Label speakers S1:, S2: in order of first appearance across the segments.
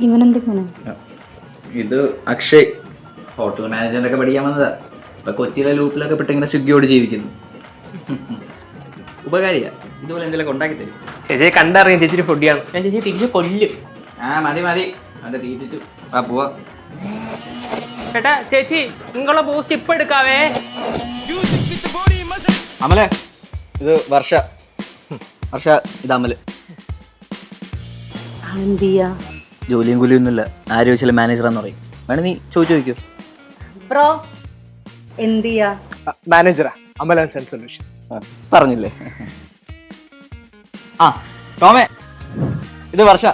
S1: ഇവനെന്തിങ്ങനെ?
S2: ഇത് അക്ഷയ്, ഹോട്ടൽ മാനേജറിനൊക്കെ പഠിക്കാൻ വന്നതാ. ഇപ്പൊ കൊച്ചിയിലെ ലൂപ്പിലൊക്കെ പെട്ടിങ്ങനെ സ്വിഗ്ഗിയോട് ജീവിക്കുന്നു. ഉപകാരിയാ, ഇതുപോലെ എന്തെങ്കിലും ഉണ്ടാക്കി തരും.
S3: ചേച്ചിയെ കണ്ടറിയാം ചേച്ചി ഫുഡിയാണ്. ഞാൻ ചേച്ചി തിരിച്ച് കൊല്ലും.
S2: മതി മതി, അവന്റെ തീറ്റിച്ചു. ആ പോവാ.
S3: ചേട്ടാ ചേച്ചി നിങ്ങളെ പോസ്റ്റ് ഇപ്പൊ എടുക്കാവേ.
S2: അമലെ, ഇത് വർഷ. വർഷ, ഇത് അമല്.
S1: എന്തിയാ?
S2: ജോലിയും കൂലിയൊന്നുമില്ല. ആര് ചോദിച്ചാലും മാനേജറാന്ന് പറയും. വേണം നീ ചോദിക്കൂ.
S1: ബ്രോ എന്തിയാ?
S3: മാനേജറാ, അമൽ ആൻഡ് സൺസ് സൊല്യൂഷൻസ്.
S2: പറഞ്ഞില്ലേ? ആ ടോമേ, ഇത് വർഷ.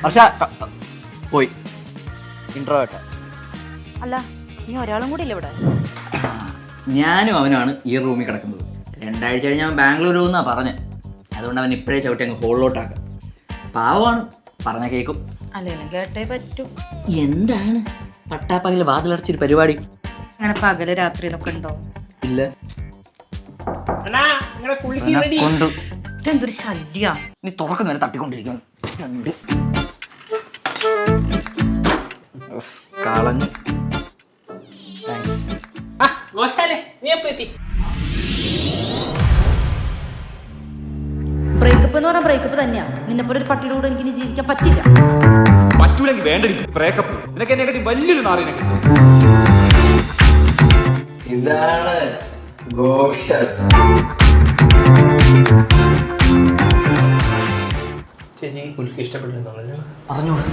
S2: വർഷ പോയി ഇൻട്രോവേർട്ടാ.
S1: അല്ല ഇനി ഒരാളും കൂടി ഇല്ല ഇവിടെ.
S2: ഞാനും അവനാണ് ഈ റൂമിൽ കിടക്കുന്നത്. 2 ആഴ്ച കഴിഞ്ഞ് അവൻ ബാംഗ്ലൂർ പോകുന്നാ പറഞ്ഞ്. അതുകൊണ്ട് അവൻ ഇപ്പോഴേ ചവിട്ടി അങ്ങ് ഹോളിലോട്ടാക്കാം. പാവമാണ്, പറഞ്ഞ കേൾക്കും.
S1: അല്ലെങ്കിലും കേട്ടേ പറ്റൂ.
S2: എന്താണ് പട്ടാപ്പകല് വാതിലടച്ചൊരു പരിപാടി?
S1: അങ്ങനെ പകല് രാത്രി ഇതൊക്കെ ഉണ്ടോ?
S2: ഇല്ല. കൊണ്ടു
S1: ഇതെന്തൊരു ശല്യ.
S2: നീ തുറക്കുന്ന വരെ തട്ടിക്കൊണ്ടിരിക്കണം. കളഞ്ഞു.
S1: ബ്രേക്കപ്പ് എന്ന് പറഞ്ഞാൽ ബ്രേക്കപ്പ് തന്നെയാ. നിന്നെപ്പോലെ ഒരു പട്ടിയുടെ കൂടെ എനിക്ക് ഇനി ജീവിക്കാൻ പറ്റില്ല.
S4: പറ്റൂലെങ്കിൽ വേണ്ട ബ്രേക്കപ്പ്. നിനക്ക് എന്നെ വലിയൊരു നാറിനെ.
S2: ഇതാണ് ഘോഷൽ.
S3: ചേച്ചി കുലിക്ക് ഇഷ്ടപ്പെട്ടിട്ടുണ്ടോ?
S2: പറഞ്ഞോളൂ.